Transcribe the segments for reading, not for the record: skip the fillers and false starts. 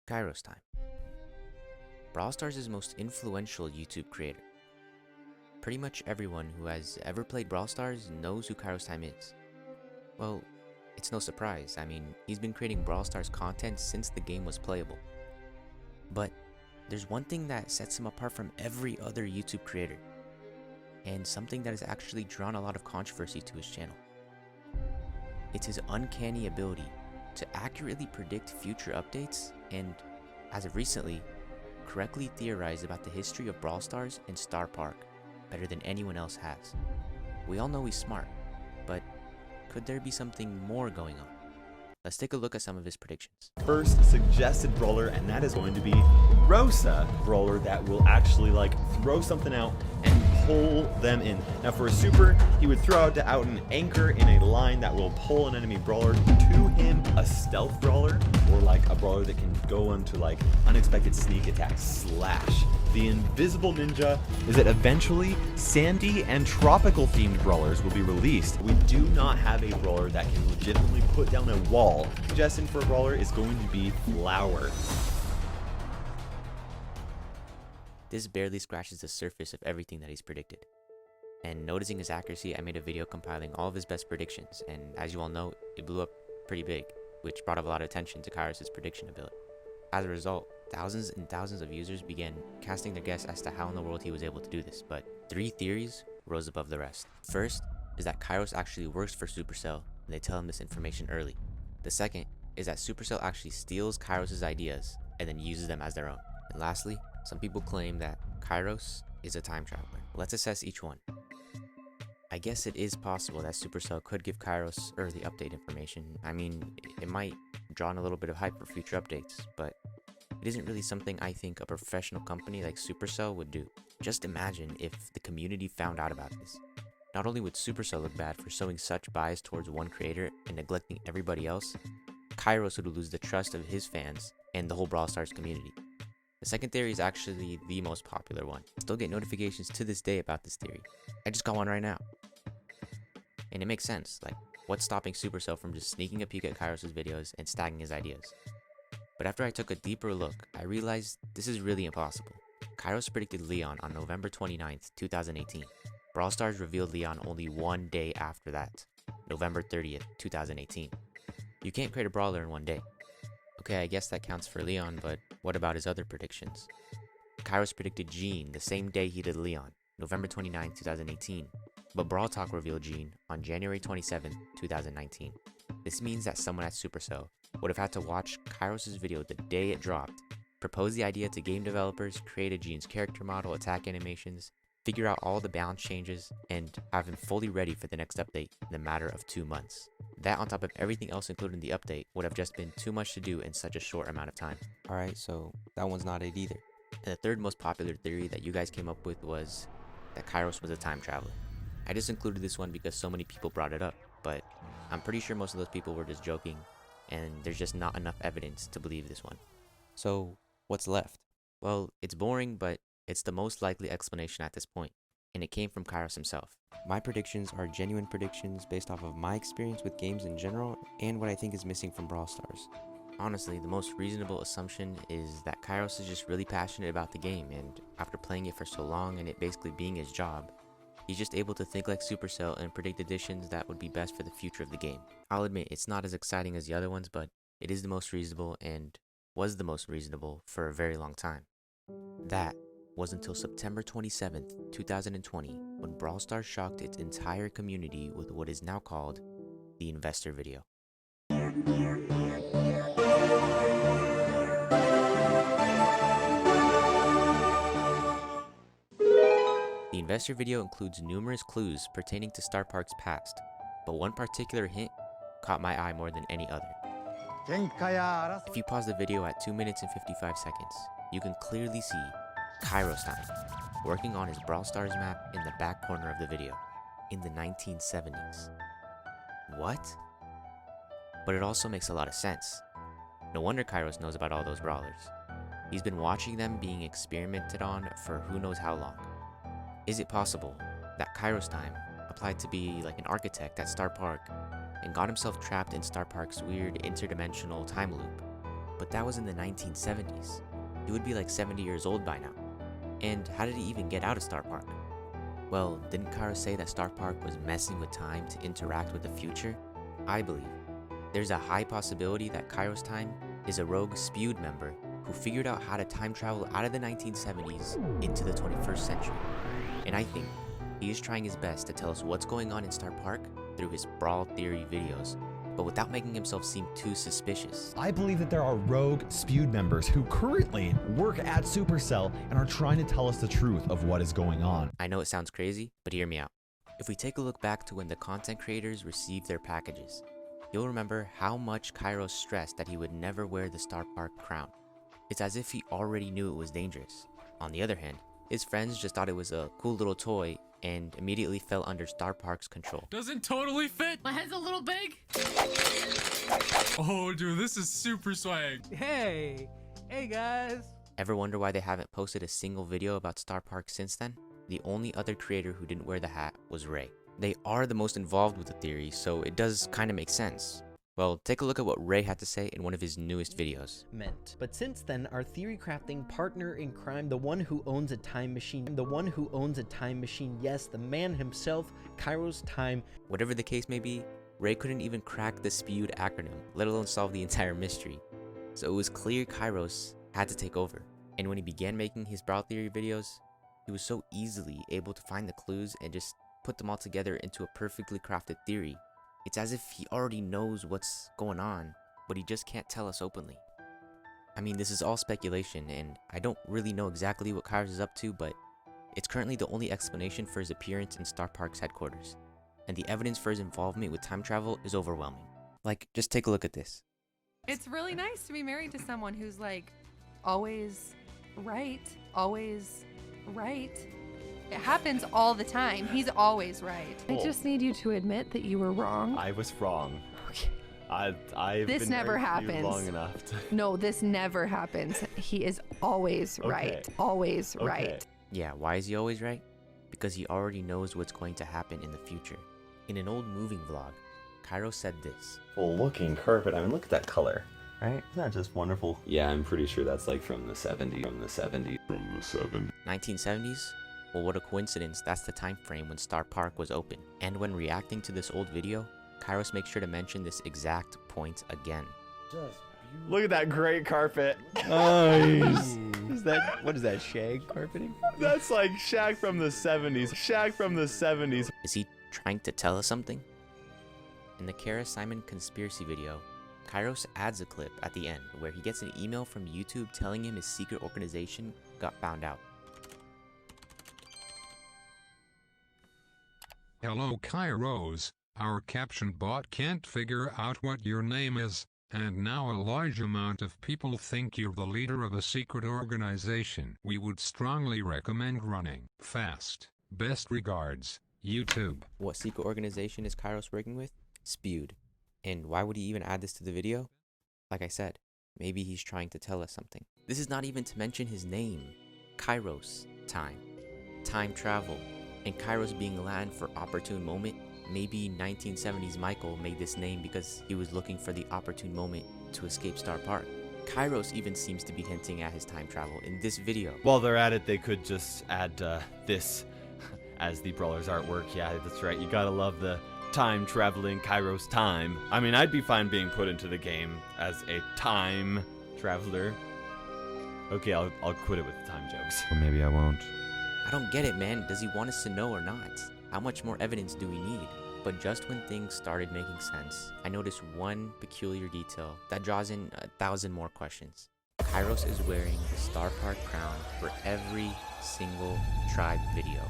KairosTime, Brawl Stars' most influential YouTube creator. Pretty much everyone who has ever played Brawl Stars knows who KairosTime is. Well, it's no surprise. I mean, he's been creating Brawl Stars content since the game was playable. But there's one thing that sets him apart from every other YouTube creator, and something that has actually drawn a lot of controversy to his channel. It's his uncanny ability to accurately predict future updates and, as of recently, correctly theorize about the history of Brawl Stars and Starr Park better than anyone else has. We all know he's smart, but could there be something more going on? Let's take a look at some of his predictions. First suggested brawler, and that is going to be Rosa brawler that will actually throw something out and pull them in. Now for a super, he would throw out an anchor in a line that will pull an enemy brawler to him, a stealth brawler, or a brawler that can go into unexpected sneak attacks slash. The invisible ninja is that eventually sandy and tropical themed brawlers will be released. We do not have a brawler that can legitimately put down a wall. Suggestion for a brawler is going to be Flower. This barely scratches the surface of everything that he's predicted. And noticing his accuracy, I made a video compiling all of his best predictions, and as you all know, it blew up pretty big, which brought up a lot of attention to Kairos' prediction ability. As a result, thousands and thousands of users began casting their guess as to how in the world he was able to do this, but 3 theories rose above the rest. First is that Kairos actually works for Supercell, and they tell him this information early. The second is that Supercell actually steals Kairos' ideas and then uses them as their own. And lastly, some people claim that Kairos is a time traveler. Let's assess each one. I guess it is possible that Supercell could give Kairos early update information. I mean, it might draw in a little bit of hype for future updates, but it isn't really something I think a professional company like Supercell would do. Just imagine if the community found out about this. Not only would Supercell look bad for showing such bias towards one creator and neglecting everybody else, Kairos would lose the trust of his fans and the whole Brawl Stars community. The second theory is actually the most popular one. I still get notifications to this day about this theory. I just got one right now. And it makes sense, what's stopping Supercell from just sneaking a peek at Kairos' videos and snagging his ideas? But after I took a deeper look, I realized this is really impossible. Kairos predicted Leon on November 29th, 2018. Brawl Stars revealed Leon only one day after that, November 30th, 2018. You can't create a brawler in one day. Okay, I guess that counts for Leon, but what about his other predictions? Kairos predicted Jean the same day he did Leon, November 29th, 2018. But Brawl Talk revealed Jean on January 27th, 2019. This means that someone at Supercell would have had to watch Kairos' video the day it dropped, propose the idea to game developers, create a Jean's character model, attack animations, figure out all the balance changes, and have him fully ready for the next update in the matter of 2 months. That on top of everything else included in the update would have just been too much to do in such a short amount of time. Alright, so that one's not it either. And the third most popular theory that you guys came up with was that Kairos was a time traveler. I just included this one because so many people brought it up, but I'm pretty sure most of those people were just joking, and there's just not enough evidence to believe this one. So, what's left? Well, it's boring, but it's the most likely explanation at this point, and it came from Kairos himself. My predictions are genuine predictions based off of my experience with games in general and what I think is missing from Brawl Stars. Honestly, the most reasonable assumption is that Kairos is just really passionate about the game, and after playing it for so long and it basically being his job, he's just able to think like Supercell and predict additions that would be best for the future of the game. I'll admit, it's not as exciting as the other ones, but it is the most reasonable and was the most reasonable for a very long time. That was until September 27th, 2020, when Brawl Stars shocked its entire community with what is now called the investor video. The investor video includes numerous clues pertaining to Starr Park's past, but one particular hint caught my eye more than any other. If you pause the video at 2 minutes and 55 seconds, you can clearly see KairosTime working on his Brawl Stars map in the back corner of the video, in the 1970s. What? But it also makes a lot of sense. No wonder Kairos knows about all those brawlers. He's been watching them being experimented on for who knows how long. Is it possible that KairosTime applied to be like an architect at Starr Park and got himself trapped in Starr Park's weird interdimensional time loop? But that was in the 1970s. He would be like 70 years old by now. And how did he even get out of Starr Park? Well, didn't Kairos say that Starr Park was messing with time to interact with the future? I believe there's a high possibility that KairosTime is a rogue Spewed member who figured out how to time travel out of the 1970s into the 21st century. And I think he is trying his best to tell us what's going on in Starr Park through his Brawl Theory videos, but without making himself seem too suspicious. I believe that there are rogue Spewed members who currently work at Supercell and are trying to tell us the truth of what is going on. I know it sounds crazy, but hear me out. If we take a look back to when the content creators received their packages, you'll remember how much Kairos stressed that he would never wear the Starr Park crown. It's as if he already knew it was dangerous. On the other hand, his friends just thought it was a cool little toy and immediately fell under Starr Park's control. Doesn't totally fit. My head's a little big. Oh, dude, this is super swag. Hey guys. Ever wonder why they haven't posted a single video about Starr Park since then? The only other creator who didn't wear the hat was Ray. They are the most involved with the theory, so it does kind of make sense. Well, take a look at what Ray had to say in one of his newest videos. But since then, our theory crafting partner in crime, the one who owns a time machine, yes, the man himself, KairosTime. Whatever the case may be, Ray couldn't even crack the Spewed acronym, let alone solve the entire mystery. So it was clear Kairos had to take over. And when he began making his Brawl Theory videos, he was so easily able to find the clues and just put them all together into a perfectly crafted theory. It's as if he already knows what's going on, but he just can't tell us openly. I mean, this is all speculation, and I don't really know exactly what Kairos is up to, but it's currently the only explanation for his appearance in Starr Park's headquarters. And the evidence for his involvement with time travel is overwhelming. Like, just take a look at this. It's really nice to be married to someone who's like, always right, always right. It happens all the time. He's always right. I just need you to admit that you were wrong. I was wrong. Okay. I've This been never married to you happens. long enough to... No, this never happens. He is always right. Always right. Yeah, why is he always right? Because he already knows what's going to happen in the future. In an old moving vlog, Kairos said this. Full looking carpet. I mean, look at that color, right? Isn't that just wonderful? Yeah, I'm pretty sure that's like from the 70s. 1970s? Well, what a coincidence, that's the time frame when Starr Park was open. And when reacting to this old video, Kairos makes sure to mention this exact point again. Look at that great carpet. Nice. What is that, shag carpeting? That's like Shaq from the 70s. Shaq from the 70s. Is he trying to tell us something? In the KairosTime conspiracy video, Kairos adds a clip at the end where he gets an email from YouTube telling him his secret organization got found out. Hello Kairos, our caption bot can't figure out what your name is, and now a large amount of people think you're the leader of a secret organization. We would strongly recommend running fast. Best regards, YouTube. What secret organization is Kairos working with? Spewed. And why would he even add this to the video? Like I said, maybe he's trying to tell us something. This is not even to mention his name. KairosTime. Time travel. And Kairos being Latin for opportune moment. Maybe 1970s Michael made this name because he was looking for the opportune moment to escape Starr Park. Kairos even seems to be hinting at his time travel in this video. While they're at it, they could just add this as the Brawler's artwork. Yeah, that's right. You gotta love the time-traveling KairosTime. I mean, I'd be fine being put into the game as a time traveler. Okay, I'll quit it with the time jokes. Or maybe I won't. I don't get it, man. Does he want us to know or not? How much more evidence do we need? But just when things started making sense, I noticed one peculiar detail that draws in 1,000 more questions. Kairos is wearing the Starr Park crown for every single tribe video.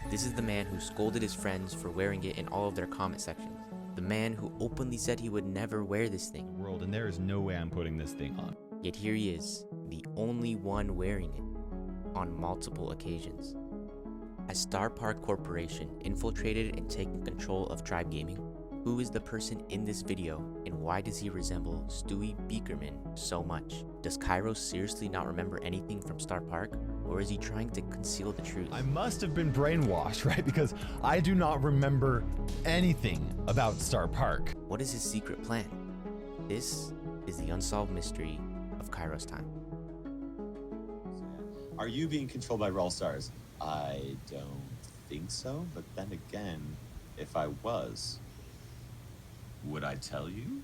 This is the man who scolded his friends for wearing it in all of their comment sections. The man who openly said he would never wear this thing. World, and there is no way I'm putting this thing on. Yet here he is, the only one wearing it, on multiple occasions. Has Starr Park Corporation infiltrated and taken control of Tribe Gaming? Who is the person in this video, and why does he resemble Stewie Beakerman so much? Does Kairos seriously not remember anything from Starr Park, or is he trying to conceal the truth? I must have been brainwashed, right? Because I do not remember anything about Starr Park. What is his secret plan? This is the Unsolved Mystery of KairosTime. Are you being controlled by Raw Stars? I don't think so, but then again, if I was, would I tell you?